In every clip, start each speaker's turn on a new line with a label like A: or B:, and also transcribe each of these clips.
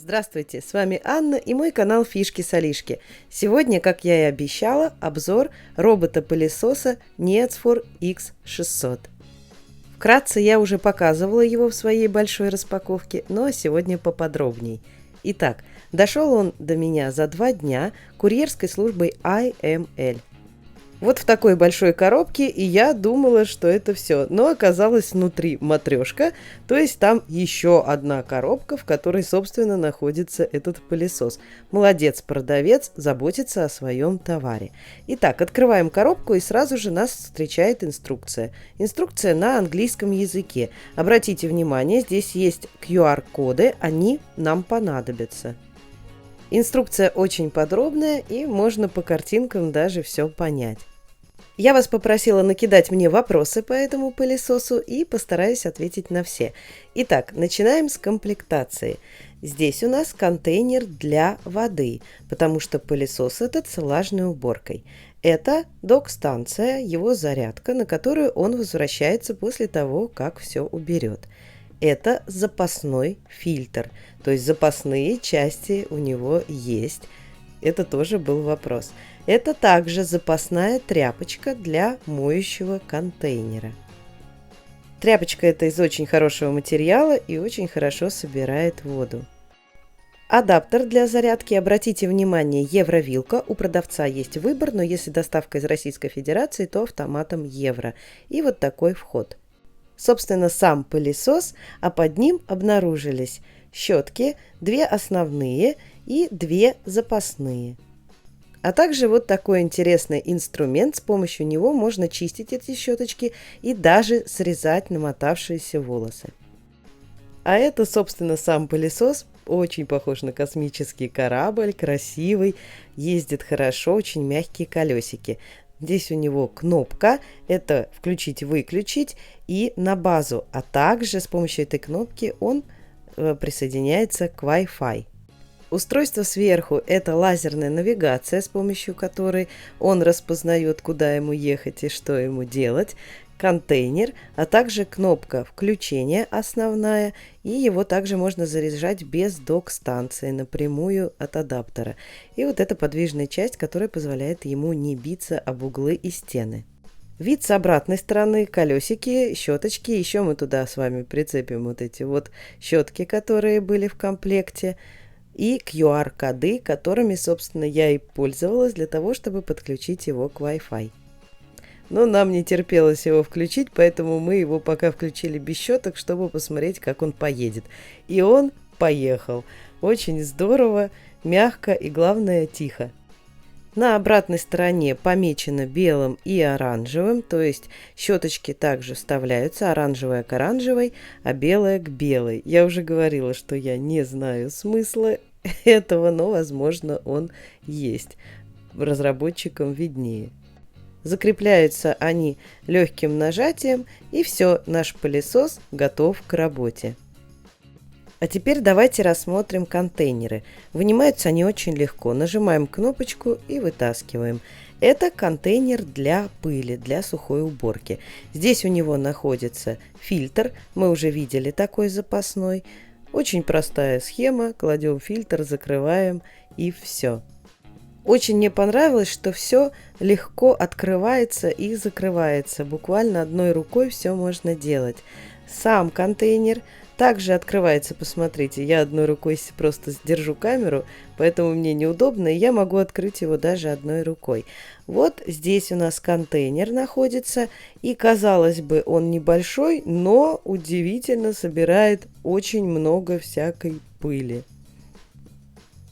A: Здравствуйте, с вами Анна и мой канал Фишки-солишки. Сегодня, как я и обещала, обзор робота-пылесоса Neosphere X600. Вкратце я уже показывала его в своей большой распаковке, но сегодня поподробней. Итак, дошел он до меня за 2 дня курьерской службой IML. Вот в такой большой коробке, и я думала, что это все. Но оказалось внутри матрешка, то есть там еще одна коробка, в которой, собственно, находится этот пылесос. Молодец, продавец, заботится о своем товаре. Итак, открываем коробку, и сразу же нас встречает инструкция. Инструкция на английском языке. Обратите внимание, здесь есть QR-коды, они нам понадобятся. Инструкция очень подробная, и можно по картинкам даже все понять. Я вас попросила накидать мне вопросы по этому пылесосу и постараюсь ответить на все. Итак, начинаем с комплектации. Здесь у нас контейнер для воды, потому что пылесос этот с влажной уборкой. Это док-станция, его зарядка, на которую он возвращается после того, как все уберет. Это запасной фильтр, то есть запасные части у него есть. Это тоже был вопрос. Это также запасная тряпочка для моющего контейнера. Тряпочка эта из очень хорошего материала и очень хорошо собирает воду. Адаптер для зарядки. Обратите внимание, евровилка. У продавца есть выбор, но если доставка из Российской Федерации, то автоматом евро. И вот такой вход. Собственно, сам пылесос, а под ним обнаружились щетки, 2 основные и 2 запасные. А также вот такой интересный инструмент, с помощью него можно чистить эти щеточки и даже срезать намотавшиеся волосы. А это, собственно, сам пылесос, очень похож на космический корабль, красивый, ездит хорошо, очень мягкие колесики. Здесь у него кнопка, это включить-выключить, и на базу, а также с помощью этой кнопки он присоединяется к Wi-Fi. Устройство сверху – это лазерная навигация, с помощью которой он распознает, куда ему ехать и что ему делать. Контейнер, а также кнопка включения основная, и его также можно заряжать без док-станции, напрямую от адаптера. И вот эта подвижная часть, которая позволяет ему не биться об углы и стены. Вид с обратной стороны, колесики, щеточки, еще мы туда с вами прицепим вот эти вот щетки, которые были в комплекте, и QR-коды, которыми, собственно, я и пользовалась для того, чтобы подключить его к Wi-Fi. Но нам не терпелось его включить, поэтому мы его пока включили без щеток, чтобы посмотреть, как он поедет. И он поехал. Очень здорово, мягко и, главное, тихо. На обратной стороне помечено белым и оранжевым, то есть щеточки также вставляются, оранжевая к оранжевой, а белая к белой. Я уже говорила, что я не знаю смысла этого, но, возможно, он есть. Разработчикам виднее. Закрепляются они легким нажатием, и все, наш пылесос готов к работе. А теперь давайте рассмотрим контейнеры. Вынимаются они очень легко. Нажимаем кнопочку и вытаскиваем. Это контейнер для пыли, для сухой уборки. Здесь у него находится фильтр. Мы уже видели такой запасной. Очень простая схема. Кладем фильтр, закрываем и все. Очень мне понравилось, что все легко открывается и закрывается. Буквально одной рукой все можно делать. Сам контейнер также открывается, посмотрите, я одной рукой просто держу камеру, поэтому мне неудобно, и я могу открыть его даже одной рукой. Вот здесь у нас контейнер находится, и, казалось бы, он небольшой, но удивительно собирает очень много всякой пыли.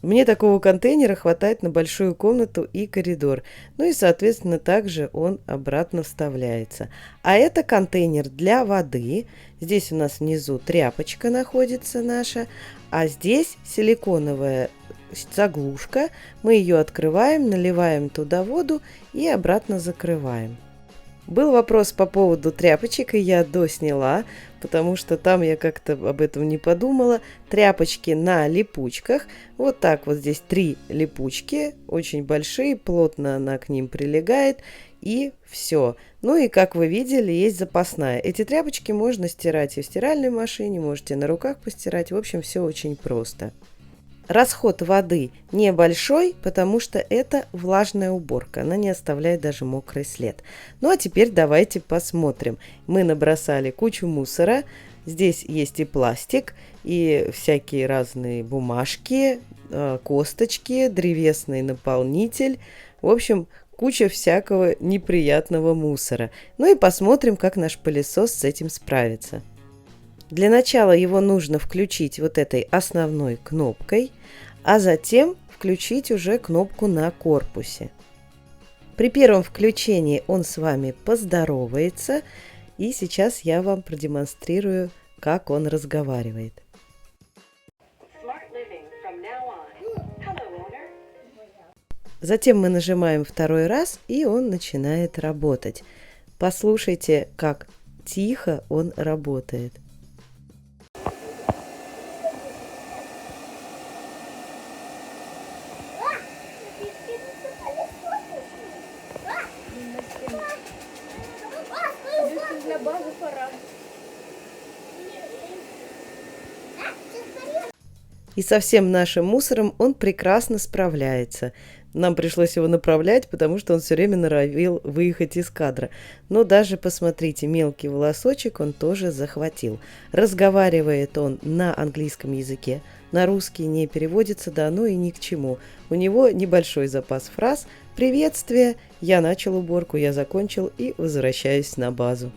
A: Мне такого контейнера хватает на большую комнату и коридор. Ну и, соответственно, также он обратно вставляется. А это контейнер для воды. Здесь у нас внизу тряпочка находится наша. А здесь силиконовая заглушка. Мы ее открываем, наливаем туда воду и обратно закрываем. Был вопрос по поводу тряпочек, и я досняла, потому что там я как-то об этом не подумала. Тряпочки на липучках. Вот так вот здесь 3 липучки, очень большие, плотно она к ним прилегает, и все. Ну и, как вы видели, есть запасная. Эти тряпочки можно стирать и в стиральной машине, можете на руках постирать. В общем, все очень просто. Расход воды небольшой, потому что это влажная уборка, она не оставляет даже мокрый след. Ну а теперь давайте посмотрим. Мы набросали кучу мусора, здесь есть и пластик, и всякие разные бумажки, косточки, древесный наполнитель, в общем, куча всякого неприятного мусора. Ну и посмотрим, как наш пылесос с этим справится. Для начала его нужно включить вот этой основной кнопкой, а затем включить уже кнопку на корпусе. При первом включении он с вами поздоровается, и сейчас я вам продемонстрирую, как он разговаривает. Затем мы нажимаем второй раз, и он начинает работать. Послушайте, как тихо он работает.
B: Для базы пора.
A: И со всем нашим мусором он прекрасно справляется. Нам пришлось его направлять, потому что он все время норовил выехать из кадра. Но даже, посмотрите, мелкий волосочек он тоже захватил. Разговаривает он на английском языке, на русский не переводится, да ну и ни к чему. У него небольшой запас фраз: «Приветствие», «Я начал уборку», «Я закончил» и «Возвращаюсь на базу».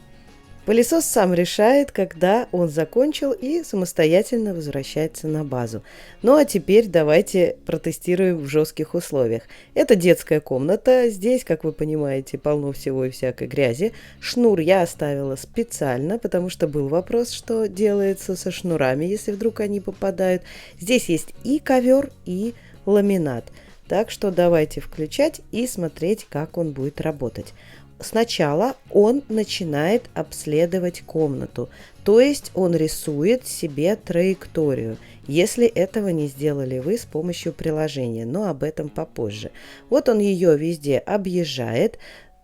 A: Пылесос сам решает, когда он закончил, и самостоятельно возвращается на базу. Ну а теперь давайте протестируем в жестких условиях. Это детская комната. Здесь, как вы понимаете, полно всего и всякой грязи. Шнур я оставила специально, потому что был вопрос, что делается со шнурами, если вдруг они попадают. Здесь есть и ковер, и ламинат. Так что давайте включать и смотреть, как он будет работать. Сначала он начинает обследовать комнату, то есть он рисует себе траекторию, если этого не сделали вы с помощью приложения, но об этом попозже. Вот он ее везде объезжает.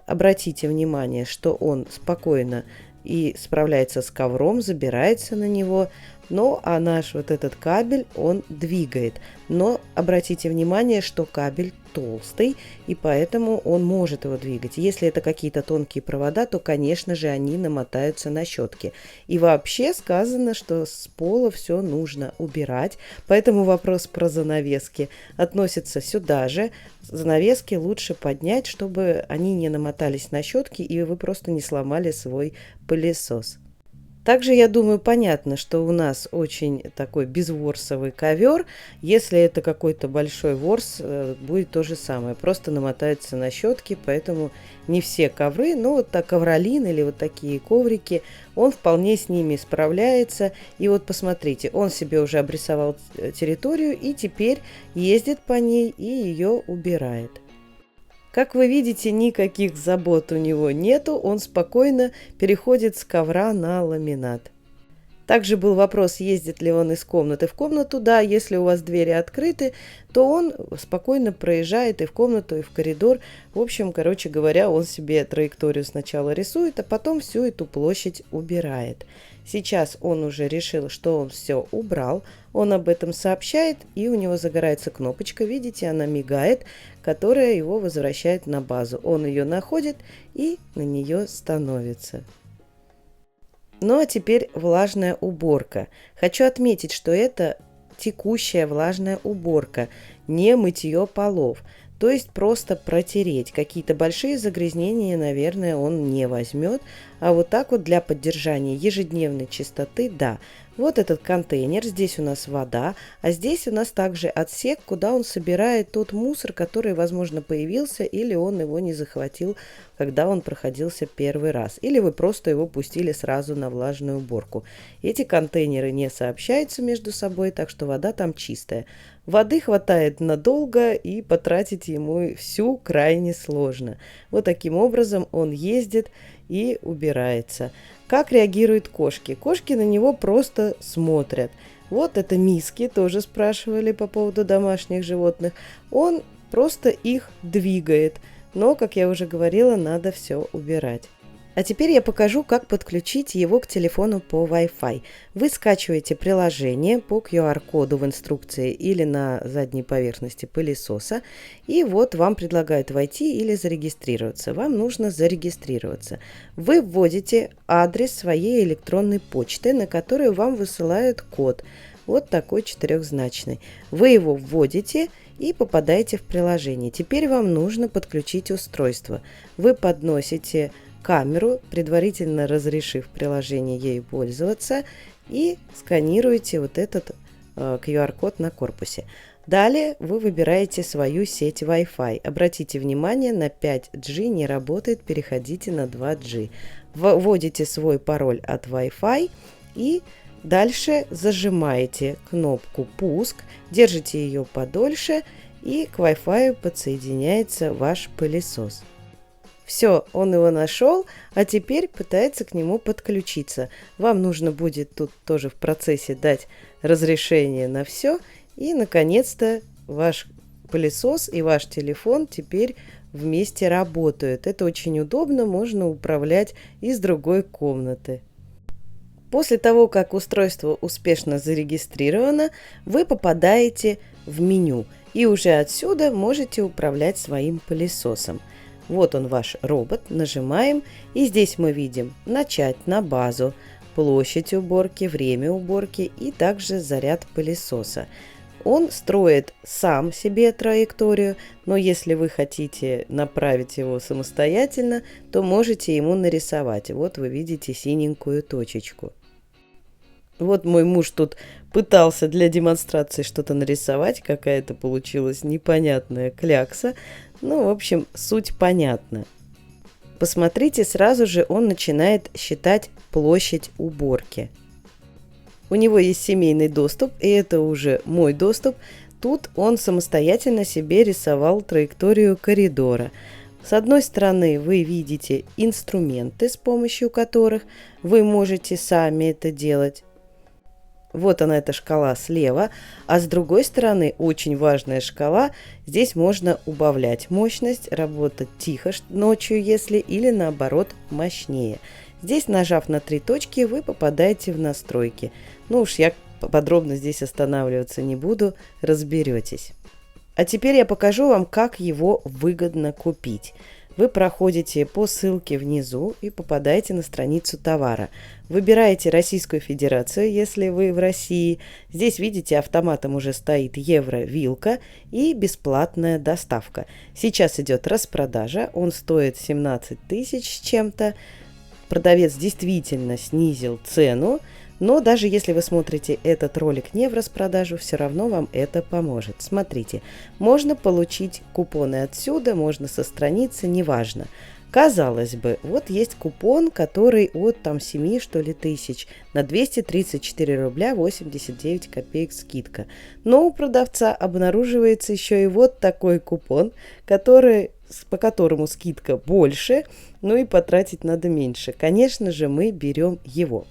A: Обратите внимание, что он спокойно и справляется с ковром, забирается на него. Ну, а наш вот этот кабель он двигает. Но обратите внимание, что кабель толстый, и поэтому он может его двигать. Если это какие-то тонкие провода, то, конечно же, они намотаются на щетки. И вообще сказано, что с пола все нужно убирать. Поэтому вопрос про занавески относится сюда же. Занавески лучше поднять, чтобы они не намотались на щетки, и вы просто не сломали свой пылесос. Также, я думаю, понятно, что у нас очень такой безворсовый ковер. Если это какой-то большой ворс, будет то же самое. Просто намотается на щетки, поэтому не все ковры, но вот так ковролин или вот такие коврики, он вполне с ними справляется. И вот посмотрите, он себе уже обрисовал территорию и теперь ездит по ней и ее убирает. Как вы видите, никаких забот у него нету, он спокойно переходит с ковра на ламинат. Также был вопрос, ездит ли он из комнаты в комнату. Да, если у вас двери открыты, то он спокойно проезжает и в комнату, и в коридор. В общем, короче говоря, он себе траекторию сначала рисует, а потом всю эту площадь убирает. Сейчас он уже решил, что он все убрал. Он об этом сообщает, и у него загорается кнопочка, видите, она мигает, которая его возвращает на базу. Он ее находит и на нее становится. Ну а теперь влажная уборка. Хочу отметить, что это текущая влажная уборка, не мытье полов. То есть просто протереть. Какие-то большие загрязнения, наверное, он не возьмет. А вот так вот для поддержания ежедневной чистоты, да. Вот этот контейнер, здесь у нас вода, а здесь у нас также отсек, куда он собирает тот мусор, который, возможно, появился, или он его не захватил, когда он проходился первый раз. Или вы просто его пустили сразу на влажную уборку. Эти контейнеры не сообщаются между собой, так что вода там чистая. Воды хватает надолго, и потратить ему всю крайне сложно. Вот таким образом он ездит и убирается. Как реагируют кошки? Кошки на него просто смотрят. Вот это миски, тоже спрашивали по поводу домашних животных. Он просто их двигает. Но, как я уже говорила, надо все убирать. А теперь я покажу, как подключить его к телефону по Wi-Fi. Вы скачиваете приложение по QR-коду в инструкции или на задней поверхности пылесоса. И вот вам предлагают войти или зарегистрироваться. Вам нужно зарегистрироваться. Вы вводите адрес своей электронной почты, на которую вам высылают код. Вот такой 4-значный. Вы его вводите и попадаете в приложение. Теперь вам нужно подключить устройство. Вы подносите камеру, предварительно разрешив приложение ею пользоваться, и сканируете вот этот QR-код на корпусе. Далее вы выбираете свою сеть Wi-Fi. Обратите внимание, на 5G не работает, переходите на 2G. Вводите свой пароль от Wi-Fi и дальше зажимаете кнопку «Пуск», держите ее подольше, и к Wi-Fi подсоединяется ваш пылесос. Все, он его нашел, а теперь пытается к нему подключиться. Вам нужно будет тут тоже в процессе дать разрешение на все. И, наконец-то, ваш пылесос и ваш телефон теперь вместе работают. Это очень удобно, можно управлять из другой комнаты. После того, как устройство успешно зарегистрировано, вы попадаете в меню. И уже отсюда можете управлять своим пылесосом. Вот он, ваш робот, нажимаем, и здесь мы видим «Начать на базу», площадь уборки, время уборки и также заряд пылесоса. Он строит сам себе траекторию, но если вы хотите направить его самостоятельно, то можете ему нарисовать. Вот вы видите синенькую точечку. Вот мой муж тут пытался для демонстрации что-то нарисовать, какая-то получилась непонятная клякса. Ну, в общем, суть понятна. Посмотрите, сразу же он начинает считать площадь уборки. У него есть семейный доступ, и это уже мой доступ. Тут он самостоятельно себе рисовал траекторию коридора. С одной стороны вы видите инструменты, с помощью которых вы можете сами это делать. Вот она, эта шкала слева, а с другой стороны очень важная шкала. Здесь можно убавлять мощность, работать тихо ночью, если, или наоборот мощнее. Здесь, нажав на 3 точки, вы попадаете в настройки. Ну уж я подробно здесь останавливаться не буду, разберетесь. А теперь я покажу вам, как его выгодно купить. Вы проходите по ссылке внизу и попадаете на страницу товара. Выбираете Российскую Федерацию, если вы в России. Здесь, видите, автоматом уже стоит евро-вилка и бесплатная доставка. Сейчас идет распродажа, он стоит 17 тысяч с чем-то. Продавец действительно снизил цену, но даже если вы смотрите этот ролик не в распродажу, все равно вам это поможет. Смотрите, можно получить купоны отсюда, можно со страницы, неважно. Казалось бы, вот есть купон, который от 7, что ли, тысяч на 234 рубля 89 копеек скидка. Но у продавца обнаруживается еще и вот такой купон, по которому скидка больше, ну и потратить надо меньше. Конечно же, мы берем его.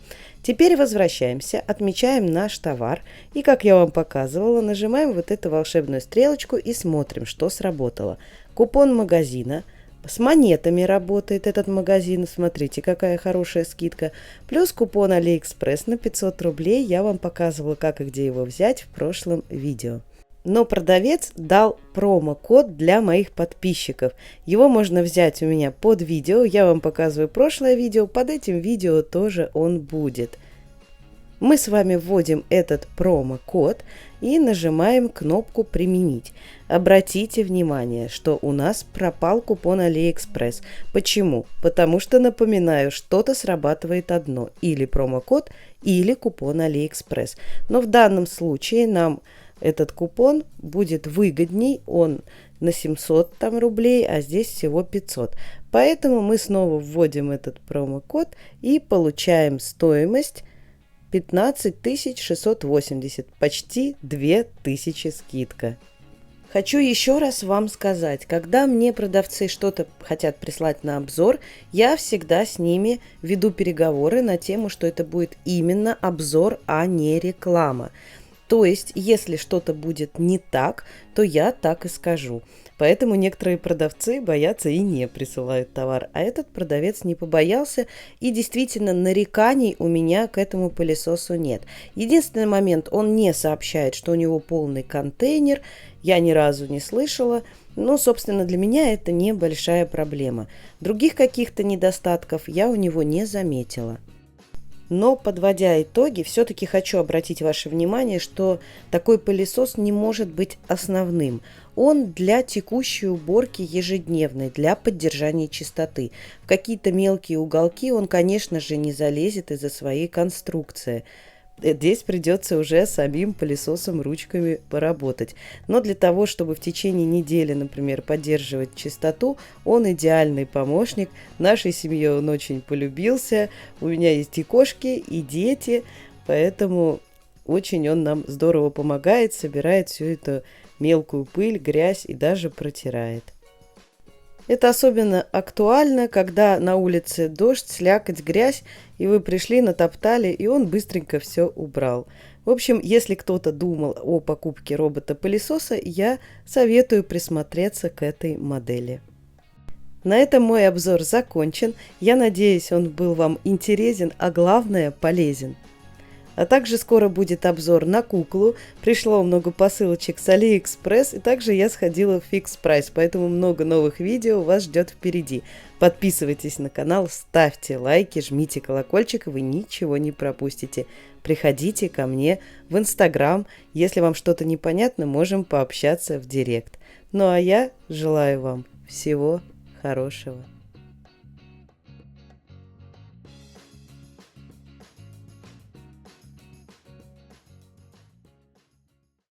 A: Теперь возвращаемся, отмечаем наш товар и, как я вам показывала, нажимаем вот эту волшебную стрелочку и смотрим, что сработало. Купон магазина. С монетами работает этот магазин. Смотрите, какая хорошая скидка. Плюс купон AliExpress на 500 рублей. Я вам показывала, как и где его взять в прошлом видео. Но продавец дал промокод для моих подписчиков. Его можно взять у меня под видео. Я вам показываю прошлое видео. Под этим видео тоже он будет. Мы с вами вводим этот промокод и нажимаем кнопку «Применить». Обратите внимание, что у нас пропал купон AliExpress. Почему? Потому что, напоминаю, что-то срабатывает одно. Или промокод, или купон AliExpress. Но в данном случае нам этот купон будет выгодней, он на 700 рублей, а здесь всего 500. Поэтому мы снова вводим этот промокод и получаем стоимость 15 680, почти 2000 скидка. Хочу еще раз вам сказать, когда мне продавцы что-то хотят прислать на обзор, я всегда с ними веду переговоры на тему, что это будет именно обзор, а не реклама. То есть, если что-то будет не так, то я так и скажу. Поэтому некоторые продавцы боятся и не присылают товар. А этот продавец не побоялся, и действительно нареканий у меня к этому пылесосу нет. Единственный момент, он не сообщает, что у него полный контейнер. Я ни разу не слышала. Но, собственно, для меня это небольшая проблема. Других каких-то недостатков я у него не заметила. Но, подводя итоги, все-таки хочу обратить ваше внимание, что такой пылесос не может быть основным. Он для текущей уборки ежедневной, для поддержания чистоты. В какие-то мелкие уголки он, конечно же, не залезет из-за своей конструкции. Здесь придется уже самим пылесосом ручками поработать. Но для того, чтобы в течение недели, например, поддерживать чистоту, он идеальный помощник. В нашей семье он очень полюбился. У меня есть и кошки, и дети, поэтому очень он нам здорово помогает, собирает всю эту мелкую пыль, грязь и даже протирает. Это особенно актуально, когда на улице дождь, слякоть, грязь, и вы пришли, натоптали, и он быстренько все убрал. В общем, если кто-то думал о покупке робота-пылесоса, я советую присмотреться к этой модели. На этом мой обзор закончен. Я надеюсь, он был вам интересен, а главное, полезен. А также скоро будет обзор на куклу. Пришло много посылочек с AliExpress, и также я сходила в Fix Price, поэтому много новых видео вас ждет впереди. Подписывайтесь на канал, ставьте лайки, жмите колокольчик, и вы ничего не пропустите. Приходите ко мне в Instagram. Если вам что-то непонятно, можем пообщаться в директ. Ну а я желаю вам всего хорошего.